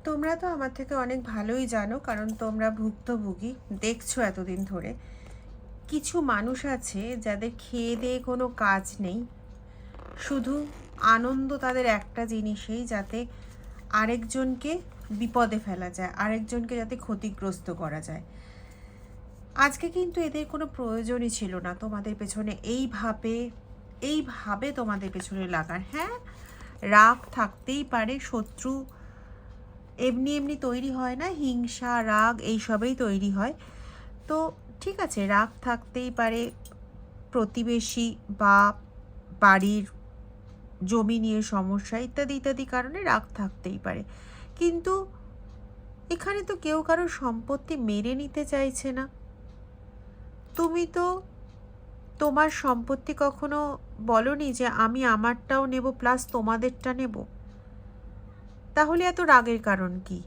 তোমরা তো আমার থেকে অনেক ভালোই জানো, কারণ তোমরা ভুক্তভোগী, দেখছো এতদিন ধরে। কিছু মানুষ আছে যাদের খেয়ে দেয়ে কোনো কাজ নেই, শুধু আনন্দ তাদের একটা জিনিসেই, যাতে আরেকজনকে বিপদে ফেলা যায়, আরেকজনকে যাতে ক্ষতিগ্রস্ত করা যায়। আজকে কিন্তু এদের কোনো প্রয়োজনই ছিল না তোমাদের পেছনে এইভাবে তোমাদের পেছনে লাগার। হ্যাঁ, রাগ থাকতেই পারে, শত্রু এমনি এমনি তৈরি হয় না, হিংসা রাগ এইসবেই তৈরি হয়। তো ঠিক আছে, রাগ থাকতেই পারে, প্রতিবেশী বা বাড়ির জমি নিয়ে সমস্যা ইত্যাদি ইত্যাদি কারণে রাগ থাকতেই পারে, কিন্তু এখানে তো কেউ কারোর সম্পত্তি মেরে নিতে চাইছে না। তুমি তো তোমার সম্পত্তি কখনো বলনি যে আমি আমারটাও নেব প্লাস তোমাদেরটা নেব। তাহলে এত রাগের কারণ কি?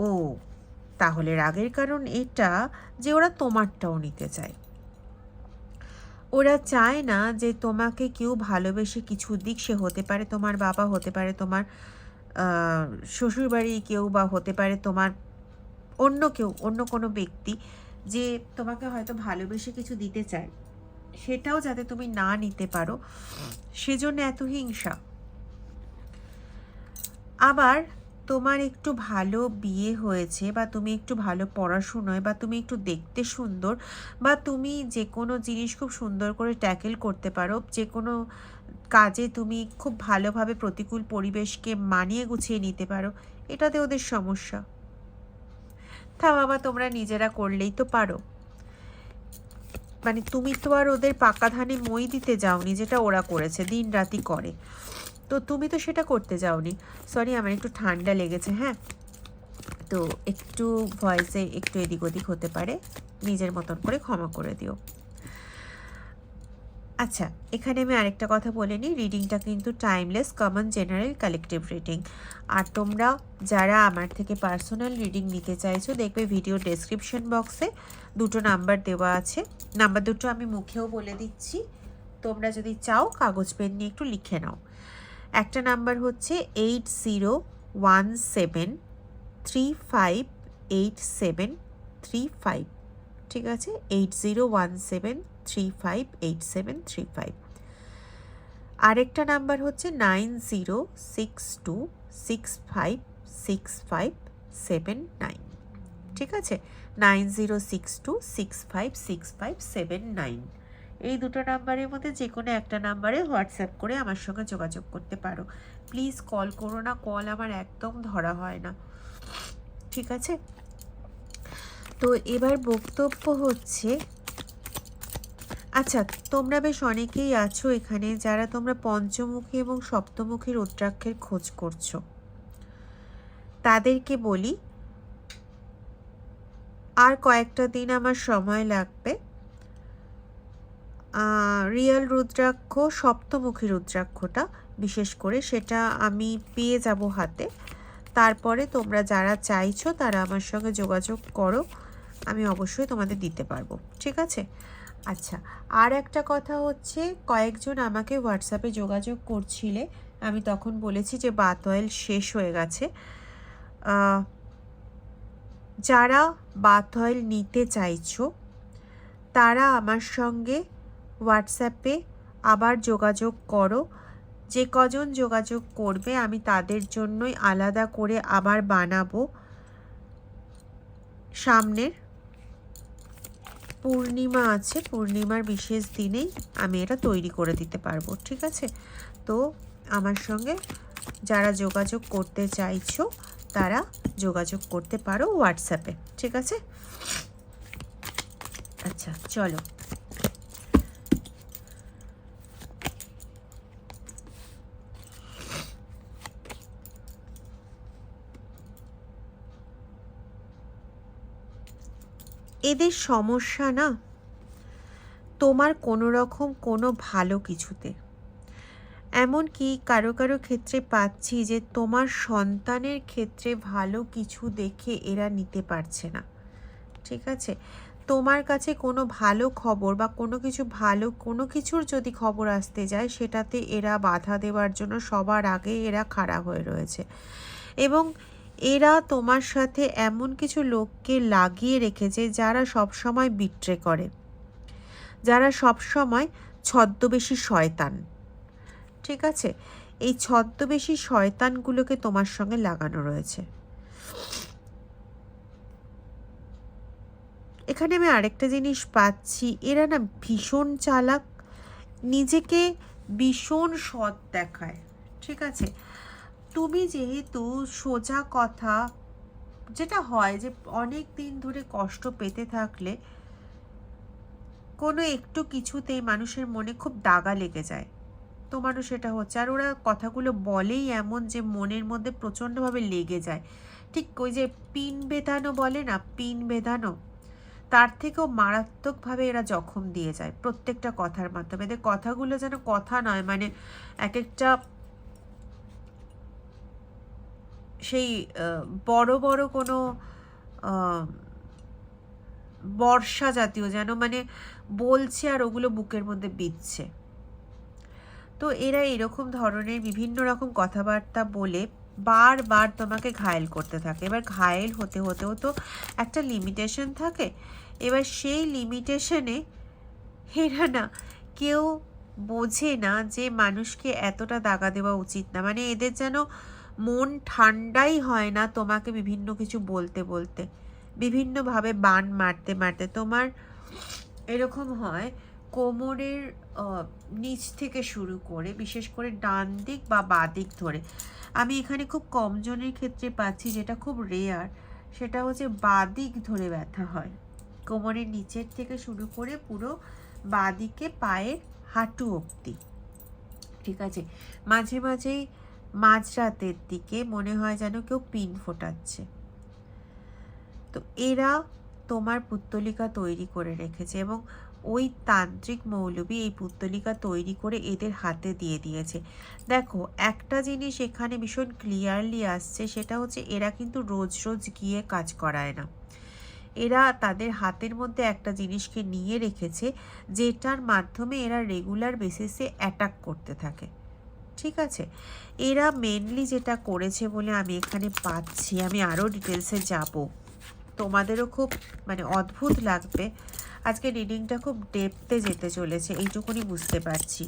ও, তাহলে রাগের কারণ এটা যে ওরা তোমারটাও নিতে চায়। ওরা চায় না যে তোমাকে কেউ ভালোবেসে কিছু দিক। সে হতে পারে তোমার বাবা, হতে পারে তোমার শ্বশুরবাড়ি কেউ, বা হতে পারে তোমার অন্য কেউ, অন্য কোনো ব্যক্তি, যে তোমাকে হয়তো ভালোবেসে কিছু দিতে চায়, সেটাও যাতে তুমি না নিতে পারো, সেজন্য এত হিংসা। আবার তোমার একটু ভালো বিয়ে হয়েছে, বা তুমি একটু ভালো পড়াশুনোয়, বা তুমি একটু দেখতে সুন্দর, বা তুমি যে কোনো জিনিস খুব সুন্দর করে ট্যাকেল করতে পারো, যে কোনো কাজে তুমি খুব ভালোভাবে প্রতিকূল পরিবেশকে মানিয়ে গুছিয়ে নিতে পারো, এটাতে ওদের সমস্যা। তা বাবা, তোমরা নিজেরা করলেই তো পারো। মানে তুমি তো আর ওদের পাকা ধানে মই দিতে যাওনি, যেটা ওরা করেছে, দিন রাতি করে। তো তুমি তো সেটা করতে যাওনি। সরি, আমার একটু ঠান্ডা লেগেছে। হ্যাঁ, তো একটু ভয়েসে একটু এদিক ওদিক হতে পারে, নিজের মতন করে ক্ষমা করে দিও। আচ্ছা, এখানে আমি আরেকটা কথা বলে নিই, রিডিংটা কিন্তু timeless, common, general, collective reading. আর তোমরা যারা আমার থেকে পার্সোনাল রিডিং নিতে চাইছো, দেখবে ভিডিও ডেসক্রিপশন বক্সে দুটো নাম্বার দেওয়া আছে। নাম্বার দুটো আমি মুখেও বলে দিচ্ছি, তোমরা যদি চাও কাগজ পেন নিয়ে একটু লিখে নাও। একটা নাম্বার হচ্ছে 8017358735, ঠিক আছে? 8017358735। আরেকটা নাম্বার হচ্ছে 9062656579, ঠিক আছে? 9062656579। এই দুটো নাম্বারের মধ্যে যে কোনো একটা নাম্বারে হোয়াটসঅ্যাপ করে আমার সঙ্গে যোগাযোগ করতে পারো। প্লিজ কল করো না, কল আমার একদম ধরা হয় না, ঠিক আছে? তো এবার বক্তব্য হচ্ছে, আচ্ছা, তোমরা বেশ অনেকেই আছো এখানে যারা তোমরা পঞ্চমুখী এবং সপ্তমুখী রুদ্রাক্ষের খোঁজ করছো। তাদেরকে বলি, আর কয়েকটা দিন আমার সময় লাগবে। রিয়েল রুদ্রাক্ষ, সপ্তমুখী রুদ্রাক্ষটা বিশেষ করে, সেটা আমি পেয়ে যাব হাতে। তারপরে তোমরা যারা চাইছো তারা আমার সঙ্গে যোগাযোগ করো, আমি অবশ্যই তোমাদের দিতে পারবো, ঠিক আছে? আচ্ছা, আর একটা কথা হচ্ছে, কয়েকজন আমাকে হোয়াটসঅ্যাপে যোগাযোগ করছিলে, আমি তখন বলেছি যে বাত অয়েল শেষ হয়ে গেছে। যারা বাত অয়েল নিতে চাইছো তারা আমার সঙ্গে হোয়াটসঅ্যাপে আবার যোগাযোগ করো। যে কজন যোগাযোগ করবে আমি তাদের জন্যই আলাদা করে আবার বানাবো। সামনের পূর্ণিমা আছে, পূর্ণিমার বিশেষ দিনেই আমি এটা তৈরি করে দিতে পারবো, ঠিক আছে? তো আমার সঙ্গে যারা যোগাযোগ করতে চাইছো তারা যোগাযোগ করতে পারো হোয়াটসঅ্যাপে, ঠিক আছে? আচ্ছা, চলো। এদের সমস্যা না তোমার কোনো রকম কোনো ভালো কিছুতে, এমনকি কারো কারো ক্ষেত্রে পাচ্ছি যে তোমার সন্তানের ক্ষেত্রে ভালো কিছু দেখে এরা নিতে পারছে না, ঠিক আছে? তোমার কাছে কোনো ভালো খবর বা কোনো কিছু ভালো কোনো কিছুর যদি খবর আসতে যায়, সেটাতে এরা বাধা দেওয়ার জন্য সবার আগে এরা খাড়া হয়ে রয়েছে। এবং এরা তোমার সাথে এমন কিছু লোককে লাগিয়ে রেখেছে যারা সবসময় বিট্রে করে, যারা সবসময় ছদ্মবেশী শয়তান। ঠিক আছে, এই ছদ্মবেশী শয়তানগুলোকে তোমার সঙ্গে লাগানো রয়েছে। এখানে আমি আরেকটা জিনিস পাচ্ছি, এরা না ভীষণ চালাক, নিজেকে ভীষণ সৎ দেখায়। ঠিক আছে, তুমি যেহেতু সোজা কথা, যেটা হয় যে অনেক দিন ধরে কষ্ট পেতে থাকলে কোনো একটু কিছুতেই মানুষের মনে খুব দাগা লেগে যায়, তোমারও সেটা হচ্ছে। আর ওরা কথাগুলো বলেই এমন যে মনের মধ্যে প্রচণ্ডভাবে লেগে যায়। ঠিক ওই যে পিন বেঁধানো বলে না, পিন বেঁধানো, তার থেকেও মারাত্মকভাবে এরা জখম দিয়ে যায় প্রত্যেকটা কথার মাধ্যমে। এদের কথাগুলো যেন কথা নয়, মানে এক একটা সেই বড় বড় কোনো বর্ষা জাতীয়, যেন মানে বলছে আর ওগুলো বুকের মধ্যে বিঁধছে। তো এরা এরকম ধরনের বিভিন্ন রকম কথাবার্তা বলে বারবার তোমাকে ঘায়েল করতে থাকে। এবার ঘায়েল হতে হতেও তো একটা লিমিটেশন থাকে। এবার সেই লিমিটেশনে এরা না কেউ বোঝে না যে মানুষকে এতটা দাগা দেওয়া উচিত না। মানে এদের যেন মন ঠান্ডাই হয় না তোমাকে বিভিন্ন কিছু বলতে বলতে, বিভিন্নভাবে বান মারতে মারতে। তোমার এরকম হয় কোমরের নিচ থেকে শুরু করে, বিশেষ করে ডান দিক বা বাঁ দিক ধরে। আমি এখানে খুব কম জনের ক্ষেত্রে পাচ্ছি, যেটা খুব রেয়ার, সেটা হচ্ছে বাঁ দিক ধরে ব্যথা হয়। কোমরের নিচের থেকে শুরু করে পুরো বাঁ দিকে পায়ের হাঁটু অবধি। ঠিক আছে, মাঝে মাঝেই মাঝরাতের দিকে মনে হয় যেন কেউ পিন ফোটাচ্ছে। তো এরা তোমার পুত্তলিকা তৈরি করে রেখেছে এবং ওই তান্ত্রিক মৌলবী এই পুত্তলিকা তৈরি করে এদের হাতে দিয়ে দিয়েছে। দেখো, একটা জিনিস এখানে ভীষণ ক্লিয়ারলি আসছে, সেটা হচ্ছে এরা কিন্তু রোজ রোজ গিয়ে কাজ করায় না। এরা তাদের হাতের মধ্যে একটা জিনিসকে নিয়ে রেখেছে, যেটার মাধ্যমে এরা রেগুলার বেসিসে অ্যাটাক করতে থাকে। ঠিক আছে, এরা মেনলি যেটা করেছে বলে আমি এখানে পাচ্ছি, আমি আরও ডিটেলসে যাব, তোমাদেরও খুব মানে অদ্ভুত লাগবে। আজকে রিডিংটা খুব ডেপথে যেতে চলেছে, এইটুকুনি বুঝতে পারছি।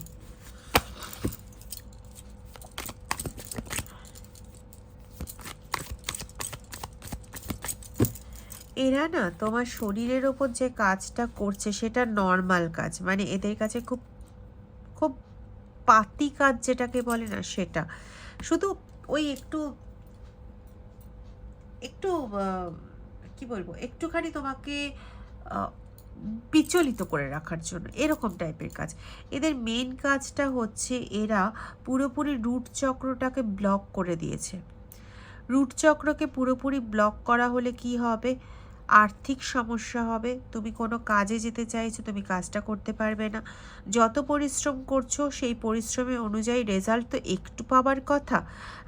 এরা না তোমার শরীরের ওপর যে কাজটা করছে সেটা নর্মাল কাজ, মানে এদের কাছে খুব খুব পাতি কাজ যেটাকে বলে না, সেটা শুধু ওই একটু একটু কি বলবো, একটুখানি তোমাকে বিচলিত করে রাখার জন্য, এরকম টাইপের কাজ। এদের মেন কাজটা হচ্ছে এরা পুরোপুরি রুট চক্রটাকে ব্লক করে দিয়েছে। রুট চক্রকে পুরোপুরি ব্লক করা হলে কি হবে? আর্থিক সমস্যা হবে, তুমি কোনো কাজে যেতে চাইছো, তুমি কাজটা করতে পারবে না। যত পরিশ্রম করছো সেই পরিশ্রমের অনুযায়ী রেজাল্ট তো একটু পাবার কথা।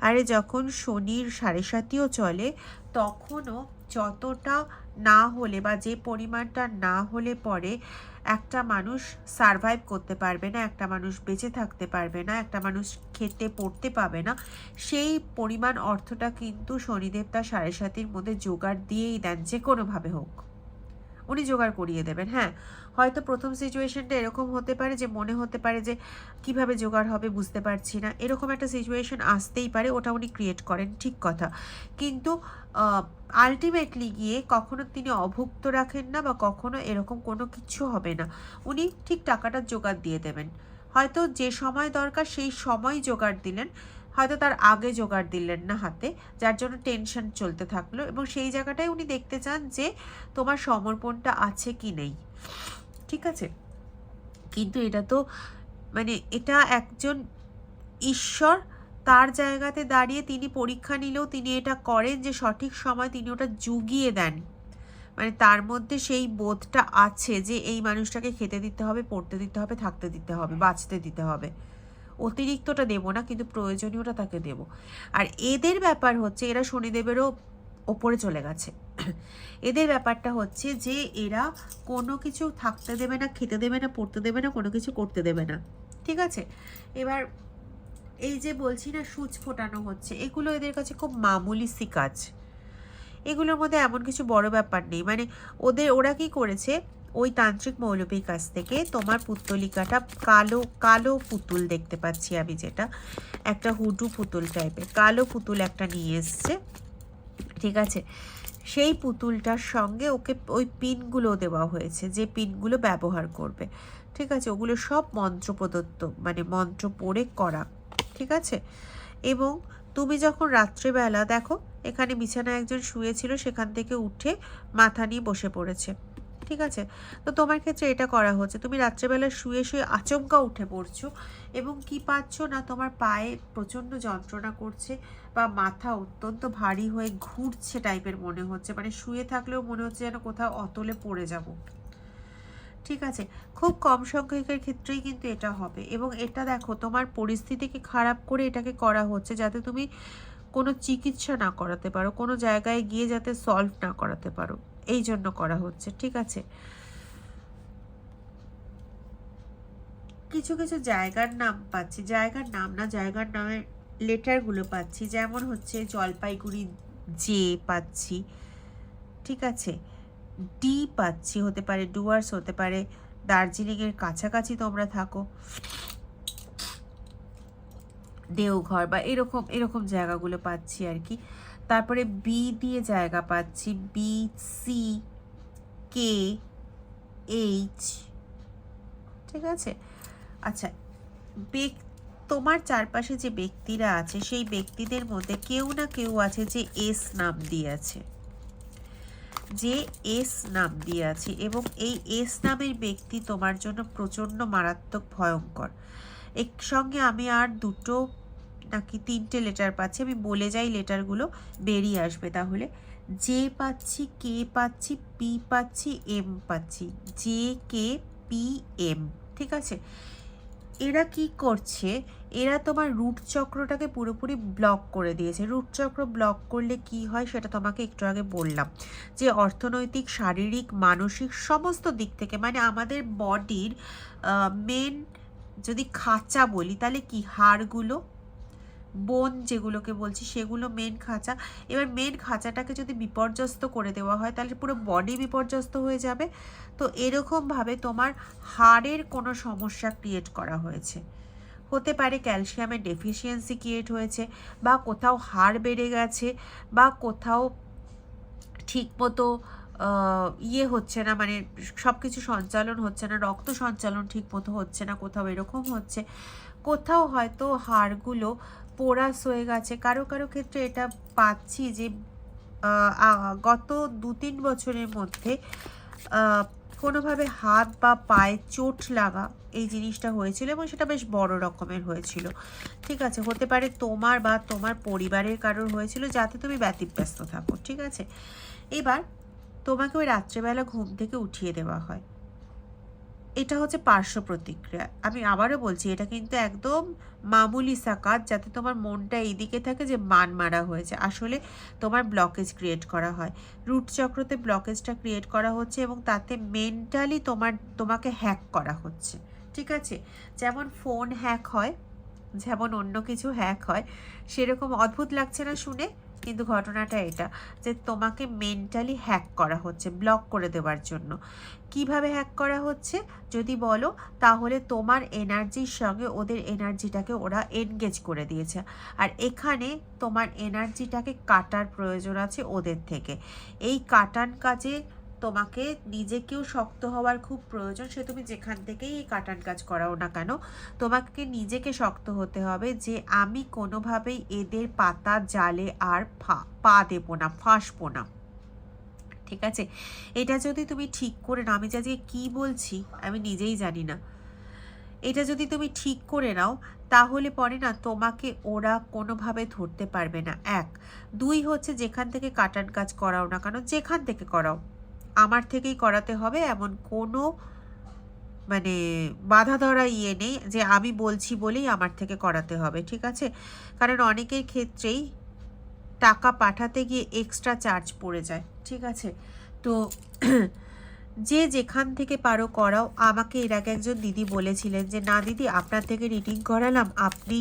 আরে যখন শনির 7.5ও চলে, তখনও যতটা না হলে বা যে পরিমাণটা না হলে পরে একটা মানুষ সারভাইভ করতে পারবে না, একটা মানুষ বেঁচে থাকতে পারবে না, একটা মানুষ খেতে পড়তে পাবে না, সেই পরিমাণ অর্থটা কিন্তু শনিদেব তার 7.5-এর মধ্যে জোগাড় দিয়েই দেন, যে কোনোভাবে হোক উনি জোগাড় করিয়ে দেবেন। হ্যাঁ, হয়তো প্রথম সিচুয়েশনটা এরকম হতে পারে যে মনে হতে পারে যে কিভাবে জোগাড় হবে বুঝতে পারছি না, এরকম একটা সিচুয়েশন আসতেই পারে, ওটা উনি ক্রিয়েট করেন, ঠিক কথা। কিন্তু আলটিমেটলি গিয়ে কখনো তিনি অভুক্ত রাখেন না, বা কখনো এরকম কোনো কিছু হবে না, উনি ঠিক টাকাটা জোগাড় দিয়ে দেবেন। হয়তো যে সময় দরকার সেই সময় জোগাড় দিলেন, হয়তো তার আগে জোগাড় দিলেন না হাতে, যার জন্য টেনশন চলতে থাকলো। এবং সেই জায়গাটাই উনি দেখতে চান যে তোমার সমর্পণটা আছে কি নেই। ঠিক আছে, কিন্তু এটা তো মানে এটা একজন ঈশ্বর, তার জায়গাতে দাঁড়িয়ে তিনি পরীক্ষা নিলেও তিনি এটা করেন যে সঠিক সময় তিনি ওটা জুগিয়ে দেন। মানে তার মধ্যে সেই বোধটা আছে যে এই মানুষটাকে খেতে দিতে হবে, পড়তে দিতে হবে, থাকতে দিতে হবে, বাঁচতে দিতে হবে। অতিরিক্তটা দেবো না, কিন্তু প্রয়োজনীয়টা তাকে দেব। আর এদের ব্যাপার হচ্ছে এরা শনিদেবেরও ওপরে চলে গেছে। এদের ব্যাপারটা হচ্ছে যে এরা কোনো কিছু থাকতে দেবে না, খেতে দেবে না, পড়তে দেবে না, কোনো কিছু করতে দেবে না। ঠিক আছে, এবার এই যে বলছি না সূচ ফোটানো হচ্ছে, এগুলো এদের কাছে খুব মামুলি সি কাজ। এগুলোর মধ্যে এমন কিছু বড় ব্যাপার নেই। মানে ওরা কি করেছে, ওই তান্ত্রিক মৌলবীর কাছ থেকে তোমার পুত্তলিকাটা, কালো কালো পুতুল দেখতে পাচ্ছি আমি, যেটা একটা হুডু পুতুল টাইপের কালো পুতুল একটা নিয়ে এসছে, ঠিক আছে। সেই পুতুলটার সঙ্গে ওকে ওই পিনগুলো দেওয়া হয়েছে, যে পিনগুলো ব্যবহার করবে, ঠিক আছে। ওগুলো সব মন্ত্র প্রদত্ত, মানে মন্ত্র পড়ে করা, ঠিক আছে। এবং তুমি যখন রাত্রেবেলা দেখো, এখানে বিছানায় একজন শুয়েছিল, সেখান থেকে উঠে মাথা নিয়ে বসে পড়েছে, ঠিক আছে। তো তোমার ক্ষেত্রে এটা করা হচ্ছে, তুমি রাত্রেবেলা শুয়ে শুয়ে আচমকা উঠে পড়ছো এবং কি পাচ্ছ না, তোমার পায়ে প্রচণ্ড যন্ত্রণা করছে বা মাথা অত্যন্ত ভারী হয়ে ঘুরছে টাইপের মনে হচ্ছে, মানে শুয়ে থাকলেও মনে হচ্ছে যেন কোথাও অতলে পড়ে যাব, ঠিক আছে। খুব কম সংখ্যকের ক্ষেত্রেই কিন্তু এটা হবে। এবং এটা দেখো তোমার পরিস্থিতিকে খারাপ করে এটাকে করা হচ্ছে, যাতে তুমি কোনো চিকিৎসা না করাতে পারো, কোনো জায়গায় গিয়ে যাতে সলভ না করাতে পারো, এই জন্য করা হচ্ছে, ঠিক আছে। কিছু কিছু জায়গার নাম পাচ্ছি, জায়গার নাম না, জায়গার নামের লেটারগুলো পাচ্ছি, যেমন হচ্ছে জলপাইগুড়ি জে পাচ্ছি, ঠিক আছে। ডি পাচ্ছি, হতে পারে ডুয়ার্স, হতে পারে দার্জিলিংয়ের কাছাকাছি তোমরা থাকো, দেওঘর বা এরকম এরকম জায়গাগুলো পাচ্ছি আর কি। তারপরে বি দিয়ে জায়গা পাচ্ছি, বি, সি, কে, এইচ, ঠিক আছে। আচ্ছা, তোমার চারপাশে যে ব্যক্তিরা আছে, সেই ব্যক্তিদের মধ্যে কেউ না কেউ আছে যে এস নাম দিয়ে আছে, যে এস নাম দিয়ে আছে, এবং এই এস নামের ব্যক্তি তোমার জন্য প্রচণ্ড মারাত্মক ভয়ঙ্কর। এর সঙ্গে আমি আর দুটো নাকি তিনটে লেটার পাচ্ছি, আমি বলে যাই, লেটারগুলো বেরিয়ে আসবে তাহলে। জে পাচ্ছি, কে পাচ্ছি, পি পাচ্ছি, এম পাচ্ছি, জে, কে, পি, এম, ঠিক আছে। এরা কি করছে, এরা তোমার রুট চক্রটাকে পুরোপুরি ব্লক করে দিয়েছে। রুট চক্র ব্লক করলে কি হয় সেটা তোমাকে একটু আগে বললাম, যে অর্থনৈতিক, শারীরিক, মানসিক সমস্ত দিক থেকে, মানে আমাদের বডির মেন যদি খাঁচা বলি, তাহলে কি হাড়গুলো, বোন যেগুলোকে বলছি, সেগুলো মেন খাঁচা। এবার মেন খাঁচাটাকে যদি বিপর্যস্ত করে দেওয়া হয়, তাহলে পুরো বডি বিপর্যস্ত হয়ে যাবে। তো এরকমভাবে তোমার হাড়ের কোনো সমস্যা ক্রিয়েট করা হয়েছে, হতে পারে ক্যালসিয়ামের ডেফিসিয়েন্সি ক্রিয়েট হয়েছে, বা কোথাও হাড় বেড়ে গেছে, বা কোথাও ঠিকমতো হচ্ছে না, মানে সব কিছু সঞ্চালন হচ্ছে না, রক্ত সঞ্চালন ঠিক মতো হচ্ছে না, কোথাও এরকম হচ্ছে, কোথাও হয়তো হাড়গুলো পোরাস হয়ে গেছে। কারো কারো ক্ষেত্রে এটা পাচ্ছি যে গত 2-3 বছরের মধ্যে কোনোভাবে হাত বা পায়ে চোট লাগা, এই জিনিসটা হয়েছিল, এবং সেটা বেশ বড় রকমের হয়েছিল, ঠিক আছে। হতে পারে তোমার বা তোমার পরিবারের কারোর হয়েছিল, যাতে তুমি ব্যতিব্যস্ত থাকো, ঠিক আছে। এবার তোমাকে ওই রাত্রেবেলা ঘুম থেকে উঠিয়ে দেওয়া হয়, এটা হচ্ছে পার্শ্ব প্রতিক্রিয়া। আমি আবারও বলছি, এটা কিন্তু একদম মামুলি সা কাজ, যাতে তোমার মনটা এইদিকে থাকে যে মান মারা হয়েছে, আসলে তোমার ব্লকেজ ক্রিয়েট করা হয়, রুট চক্রতে ব্লকেজটা ক্রিয়েট করা হচ্ছে, এবং তাতে মেন্টালি তোমাকে হ্যাক করা হচ্ছে, ঠিক আছে। যেমন ফোন হ্যাক হয়, যেমন অন্য কিছু হ্যাক হয়, সেরকম। অদ্ভুত লাগছে না শুনে, কিন্তু ঘটনাটা এটা, যে তোমাকে মেন্টালি হ্যাক করা হচ্ছে ব্লক করে দেওয়ার জন্য। কিভাবে হ্যাক করা হচ্ছে যদি বলো, তাহলে তোমার এনার্জির সঙ্গে ওদের এনার্জিটাকে ওরা এনগেজ করে দিয়েছে, আর এখানে তোমার এনার্জিটাকে কাটার প্রয়োজন আছে ওদের থেকে। এই কাটান কাজে তোমাকে নিজেকেও শক্ত হওয়ার খুব প্রয়োজন, সে তুমি যেখান থেকেই এই কাটান কাজ করাও না কেন, তোমাকে নিজেকে শক্ত হতে হবে, যে আমি কোনোভাবেই এদের পাতা জালে আর পা দেবো না, ফাঁসবো না, ঠিক আছে। এটা যদি তুমি ঠিক করে নাও, আমি আজকে কি বলছি আমি নিজেই জানি না, এটা যদি তুমি ঠিক করে নাও, তাহলে পরে না তোমাকে ওরা কোনোভাবে ধরতে পারবে না। 1, 2 হচ্ছে, যেখান থেকে কাটান কাজ করাও না কেন, যেখান থেকে করাও, আমার থেকেই করাতে হবে, এমন কোনো মানে বাধা ধরা নেই যে আমি বলছি বলেই আমার থেকে করাতে হবে, ঠিক আছে। কারণ অনেকের ক্ষেত্রেই টাকা পাঠাতে গিয়ে এক্সট্রা চার্জ পড়ে যায়, ঠিক আছে। তো যে যেখান থেকে পারো করাও। আমাকে এর আগে একজন দিদি বলেছিলেন যে না দিদি, আপনার থেকে রিডিং করালাম, আপনি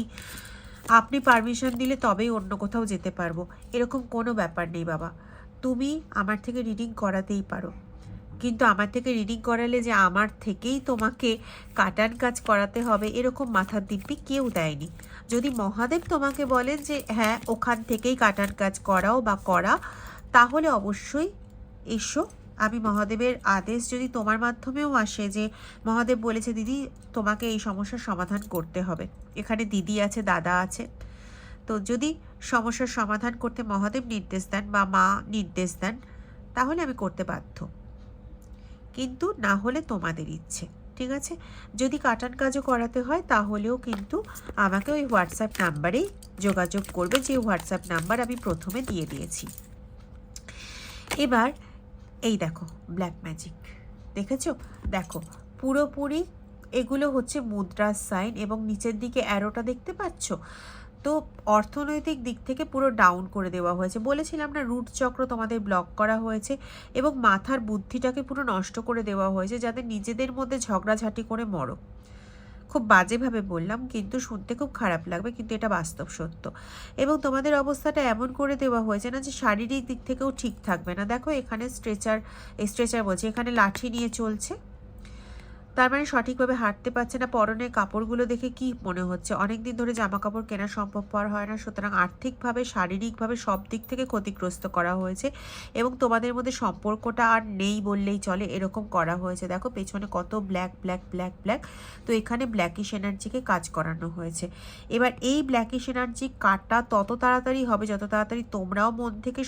আপনি পারমিশন দিলে তবেই অন্য কোথাও যেতে পারবো, এরকম কোনো ব্যাপার নেই বাবা। তুমি আমার থেকে রিডিং করাতেই পারো, কিন্তু আমার থেকে রিডিং করালে যে আমার থেকেই তোমাকে কাটান কাজ করাতে হবে এরকম মাথার দিব্যি কেউ দেয়নি। যদি মহাদেব তোমাকে বলেন যে হ্যাঁ ওখান থেকেই কাটান কাজ করাও বা করা, তাহলে অবশ্যই এসো। আমি মহাদেবের আদেশ যদি তোমার মাধ্যমেও আসে যে মহাদেব বলেছে দিদি তোমাকে এই সমস্যার সমাধান করতে হবে, এখানে দিদি আছে, দাদা আছে, তো যদি সমস্যার সমাধান করতে মহাদেব নির্দেশ দেন বা মা নির্দেশ দেন তাহলে আমি করতে বাধ্য, কিন্তু না হলে তোমাদের ইচ্ছে। ঠিক আছে, যদি কাটান কাজও করাতে হয় তাহলেও কিন্তু আমাকে ওই হোয়াটসঅ্যাপ নাম্বারেই যোগাযোগ করবে, যে হোয়াটসঅ্যাপ নাম্বার আমি প্রথমে দিয়ে দিয়েছি। এবার এই দেখো ব্ল্যাক ম্যাজিক, দেখেছো? দেখো পুরোপুরি এগুলো হচ্ছে মুদ্রার সাইন, এবং নিচের দিকে অ্যারোটা দেখতে পাচ্ছ তো অর্থনৈতিক দিক থেকে পুরো ডাউন করে দেওয়া হয়েছে। বলেছিলাম না রুট চক্র তোমাদের ব্লক করা হয়েছে এবং মাথার বুদ্ধিটাকে পুরো নষ্ট করে দেওয়া হয়েছে, যাতে নিজেদের মধ্যে ঝগড়াঝাটি করে মরো। খুব বাজেভাবে বললাম, কিন্তু শুনতে খুব খারাপ লাগবে, কিন্তু এটা বাস্তব সত্য। এবং তোমাদের অবস্থাটা এমন করে দেওয়া হয়েছে না যে শারীরিক দিক থেকেও ঠিক থাকবে না। দেখো এখানে স্ট্রেচার বলছে, এখানে লাঠি নিয়ে চলছে, তার মানে সঠিকভাবে হাঁটতে পারছে না। পরনের কাপড়গুলো দেখে কি মনে হচ্ছে অনেক দিন ধরে জামা কাপড় কেনা সম্ভবপর হয় না, সুতরাং আর্থিকভাবে শারীরিকভাবে সব দিক থেকে ক্ষতিগ্রস্ত করা হয়েছে এবং তোমাদের মধ্যে সম্পর্কটা আর নেই বললেই চলে, এরকম করা হয়েছে। দেখো পেছনে কত ব্ল্যাক ব্ল্যাক ব্ল্যাক ব্ল্যাক, তো এখানে ব্ল্যাকিশ এনার্জিকে কাজ করানো হয়েছে। এবার এই ব্ল্যাকিশ এনার্জি কাটা তত তাড়াতাড়ি হবে যত তাড়াতাড়ি তোমরাও মন থেকে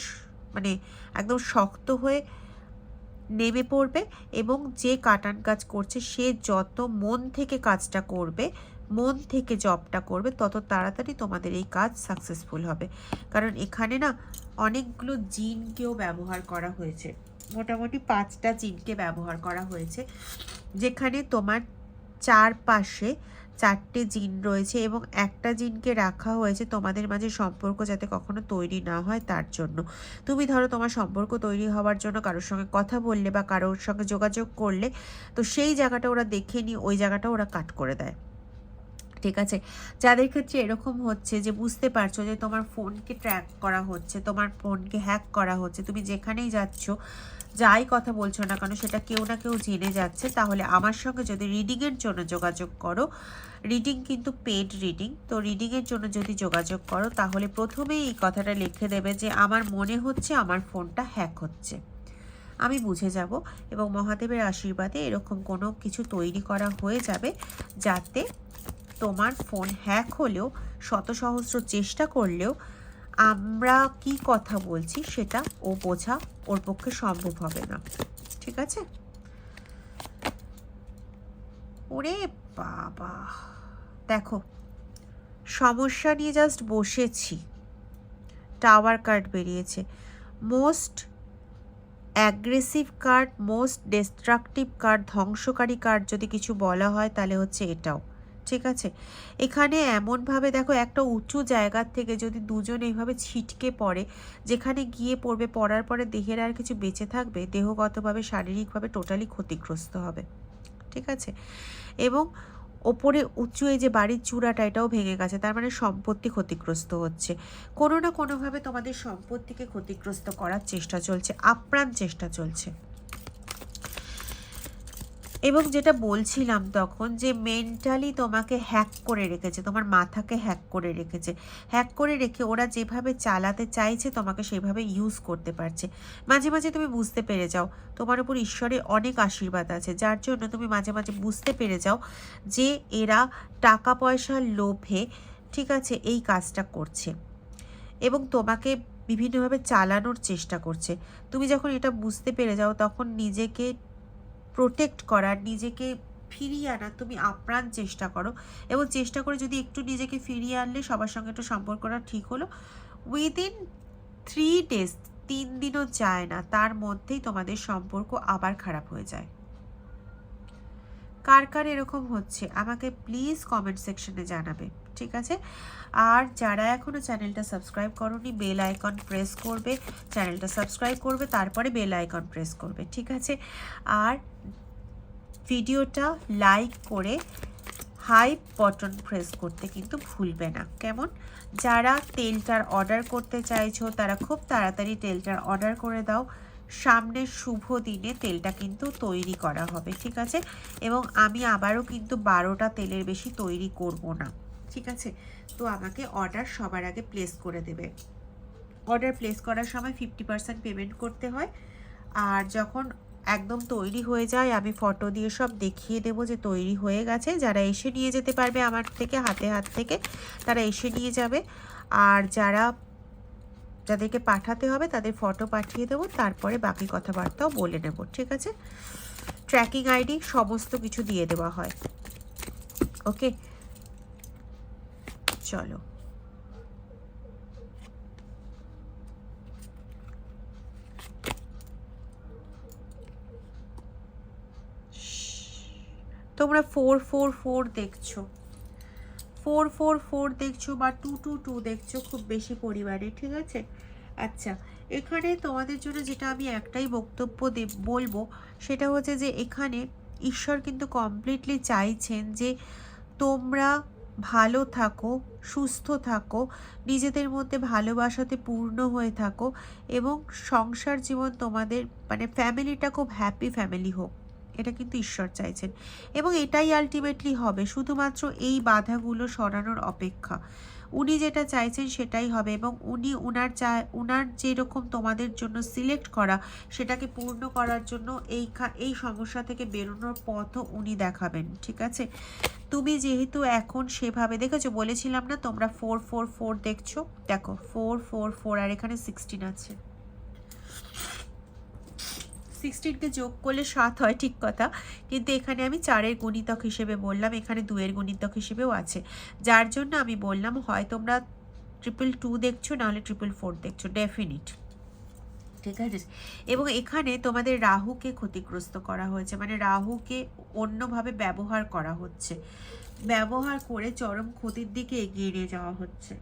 মানে একদম শক্ত হয়ে নেমে পড়বে, এবং যে কাটান কাজ করছে সে যত মন থেকে কাজটা করবে, মন থেকে জবটা করবে, তত তাড়াতাড়ি তোমাদের এই কাজ সাকসেসফুল হবে। কারণ এখানে না অনেকগুলো জিনকেও ব্যবহার করা হয়েছে, মোটামুটি 5টা জিনকে ব্যবহার করা হয়েছে, যেখানে তোমার চারপাশে 4টে জিন রয়েছে এবং একটা জিনকে রাখা হয়েছে তোমাদের মাঝে সম্পর্ক যাতে কখনো তৈরি না হয় তার জন্য। তুমি ধরো তোমার সম্পর্ক তৈরি হওয়ার জন্য কারোর সঙ্গে কথা বললে বা কারোর সঙ্গে যোগাযোগ করলে, তো সেই জায়গাটা ওরা দেখে নিয়ে ওই জায়গাটা ওরা কাট করে দেয়। ঠিক আছে, যাদের ক্ষেত্রে এরকম হচ্ছে যে বুঝতে পারছো যে তোমার ফোনকে ট্র্যাক করা হচ্ছে, তোমার ফোনকে হ্যাক করা হচ্ছে, তুমি যেখানেই যাচ্ছ যাই কথা বলছো না কেন সেটা কেউ না কেউ জেনে যাচ্ছে, তাহলে আমার সঙ্গে যদি রিডিংয়ের জন্য যোগাযোগ করো, রিডিং কিন্তু পেড রিডিং, তো রিডিংয়ের জন্য যদি যোগাযোগ করো তাহলে প্রথমেই এই কথাটা লিখে দেবে যে আমার মনে হচ্ছে আমার ফোনটা হ্যাক হচ্ছে। আমি বুঝে যাব এবং মহাদেবের আশীর্বাদে এরকম কোনো কিছু তৈরি করা হয়ে যাবে যাতে তোমার ফোন হ্যাক হলেও, শত সহস্র চেষ্টা করলেও আমরা কি কথা বলছি সেটা ও বোঝা ওর পক্ষে সম্ভব হবে না। ঠিক আছে? ওরে বাবা, দেখো সমস্যা নিয়ে জাস্ট বসেছি, টাওয়ার কার্ড বেরিয়েছে। Most aggressive card, most destructive card, ধ্বংসকারী কার্ড যদি কিছু বলা হয় তাহলে হচ্ছে এটাও। ঠিক আছে, এখানে এমনভাবে দেখো একটা উঁচু জায়গার থেকে যদি দুজন এইভাবে ছিটকে পড়ে, যেখানে গিয়ে পড়বে, পড়ার পরে দেহের আর কিছু বেঁচে থাকবে, দেহগতভাবে শারীরিকভাবে টোটালি ক্ষতিগ্রস্ত হবে। ঠিক আছে, এবং ওপরে উঁচু এই যে বাড়ির চূড়াটা এটাও ভেঙে গেছে, তার মানে সম্পত্তি ক্ষতিগ্রস্ত হচ্ছে। কোনো না কোনোভাবে তোমাদের সম্পত্তিকে ক্ষতিগ্রস্ত করার চেষ্টা চলছে, আপ্রাণ চেষ্টা চলছে। এবং যেটা বলছিলাম তখন যে মেন্টালি তোমাকে হ্যাক করে রেখেছে, তোমার মাথাকে হ্যাক করে রেখেছে, হ্যাক করে রেখে ওরা যেভাবে চালাতে চাইছে তোমাকে সেভাবে ইউজ করতে পারছে। মাঝে মাঝে তুমি বুঝতে পেরে যাও তোমার উপর ঈশ্বরের অনেক আশীর্বাদ আছে, যার জন্য তুমি মাঝে মাঝে বুঝতে পেরে যাও যে এরা টাকা পয়সার লোভে, ঠিক আছে, এই কাজটা করছে এবং তোমাকে বিভিন্নভাবে চালানোর চেষ্টা করছে। তুমি যখন এটা বুঝতে পেরে যাও তখন নিজেকে প্রোটেক্ট করার, নিজেকে ফিরিয়ে আনার তুমি আপ্রাণ চেষ্টা করো, এবং চেষ্টা করে যদি একটু নিজেকে ফিরিয়ে আনলে, সবার সঙ্গে একটু সম্পর্কটা ঠিক হলো, উইদিন 3 days, 3 দিনও যায় না, তার মধ্যেই তোমাদের সম্পর্ক আবার খারাপ হয়ে যায়। কার কার এরকম হচ্ছে আমাকে প্লিজ কমেন্ট সেকশনে জানাবে। ঠিক আছে, আর যারা এখনও চ্যানেলটা সাবস্ক্রাইব করোনি, বেল আইকন প্রেস করবে, চ্যানেলটা সাবস্ক্রাইব করবে, তারপরে বেল আইকন প্রেস করবে। ঠিক আছে, আর ভিডিওটা লাইক করে হাই বটন প্রেস করতে কিন্তু ভুলবে না, কেমন? যারা তেলটার অর্ডার করতে চাইছো তারা খুব তাড়াতাড়ি তেলটার অর্ডার করে দাও। সামনের শুভ দিনে তেলটা কিন্তু তৈরি করা হবে, ঠিক আছে? এবং আমি আবারও কিন্তু 12টা তেলের বেশি তৈরি করব না, ঠিক আছে? তো আমাকে অর্ডার সবার আগে প্লেস করে দেবে। অর্ডার প্লেস করার সময় 50% পেমেন্ট করতে হয়। আর যখন একদম তৈরি হয়ে যায় আমি ফটো দিয়ে সব দেখিয়ে দেবো যে তৈরি হয়ে গেছে। যারা এসে নিয়ে যেতে পারবে আমার থেকে হাত থেকে তারা এসে নিয়ে যাবে। আর যাদেরকে পাঠাতে হবে তাদের ফটো পাঠিয়ে দেবো, তারপরে বাকি কথাবার্তাও বলে নেব, ঠিক আছে? ট্র্যাকিং আইডি সমস্ত কিছু দিয়ে দেওয়া হয়। ওকে, চলো। তোমরা 444 দেখছো, 444 দেখছো বা 222 দেখছো খুব বেশি পরিমাণে, ঠিক আছে? আচ্ছা, এখানে তোমাদের জন্য যেটা আমি একটাই বক্তব্য বলবো সেটা হচ্ছে যে এখানে ঈশ্বর কিন্তু কমপ্লিটলি চাইছেন যে তোমরা ভালো থাকো, সুস্থ থাকো, নিজেদের মধ্যে ভালোবাসাতে পূর্ণ হয়ে থাকো এবং সংসার জীবন তোমাদের মানে ফ্যামিলিটা খুব হ্যাপি ফ্যামিলি হোক, এটা কিন্তু ঈশ্বর চাইছেন এবং এটাই আলটিমেটলি হবে। শুধুমাত্র এই বাধাগুলো সরানোর অপেক্ষা। উনি যেটা চাইছেন সেটাই হবে এবং উনি উনার যেরকম তোমাদের জন্য সিলেক্ট করা সেটাকে পূর্ণ করার জন্য এই সমস্যা থেকে বেরোনোর পথও উনি দেখাবেন, ঠিক আছে? তুমি যেহেতু এখন সেভাবে দেখেছো, বলেছিলাম না তোমরা 444 দেখছো, দেখো 444 আর এখানে 16 আছে। 16কে যোগ করলে 7 হয়, ঠিক কথা, কিন্তু এখানে আমি 4-এর গুণিতক হিসেবে বললাম, এখানে 2-এর গুণিতক হিসেবেও আছে, যার জন্য আমি বললাম হয় তোমরা 222 দেখছো নাহলে 444 দেখছো, ডেফিনিট, ঠিক আছে? এবং এখানে তোমাদের রাহুকে ক্ষতিগ্রস্ত করা হয়েছে, মানে রাহুকে অন্যভাবে ব্যবহার করা হচ্ছে, ব্যবহার করে চরম ক্ষতির দিকে এগিয়ে নিয়ে যাওয়া হচ্ছে।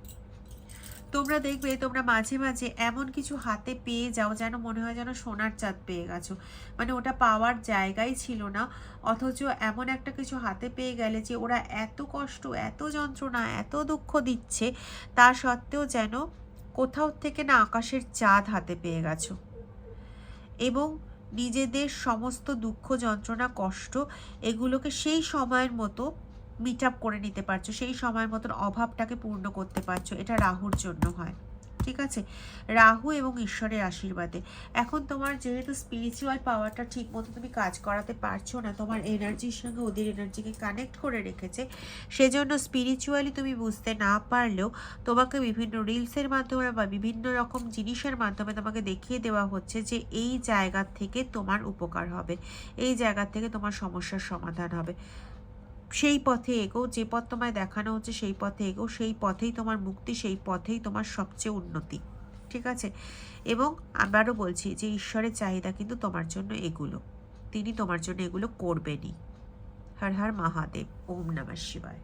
তোমরা দেখবে তোমরা মাঝে মাঝে এমন কিছু হাতে পেয়ে যাও যেন মনে হয় যেন সোনার চাঁদ পেয়ে গেছো, মানে ওটা পাওয়ার জায়গাই ছিল না, অথচ এমন একটা কিছু হাতে পেয়ে গেলে যে ওরা এত কষ্ট, এত যন্ত্রণা, এত দুঃখ দিচ্ছে, তা সত্ত্বেও যেন কোথাও থেকে না আকাশের চাঁদ হাতে পেয়ে গেছো এবং নিজেদের সমস্ত দুঃখ, যন্ত্রণা, কষ্ট এগুলোকে সেই সময়ের মতো মিট আপ করে নিতে পারছো, সেই সময়ের মতন অভাবটাকে পূর্ণ করতে পারছো। এটা রাহুর জন্য হয়, ঠিক আছে? রাহু এবং ঈশ্বরের আশীর্বাদে। এখন তোমার যেহেতু স্পিরিচুয়াল পাওয়ারটা ঠিক মতো তুমি কাজ করাতে পারছো না, তোমার এনার্জির সঙ্গে ওদের এনার্জিকে কানেক্ট করে রেখেছে, সেজন্য স্পিরিচুয়ালি তুমি বুঝতে না পারলেও তোমাকে বিভিন্ন রিলসের মাধ্যমে বা বিভিন্ন রকম জিনিসের মাধ্যমে তোমাকে দেখিয়ে দেওয়া হচ্ছে যে এই জায়গা থেকে তোমার উপকার হবে, এই জায়গা থেকে তোমার সমস্যার সমাধান হবে। সেই পথে এগো, যে পথ তোমায় দেখানো হচ্ছে সেই পথে এগো, সেই পথেই তোমার মুক্তি, সেই পথেই তোমার সবচেয়ে উন্নতি, ঠিক আছে? এবং আবারও বলছি যে ঈশ্বরের চাহিদা কিন্তু তোমার জন্য এগুলো, তিনি তোমার জন্য এগুলো করবেনই। হর হর মহাদেব, ওম নমঃ শিবায়।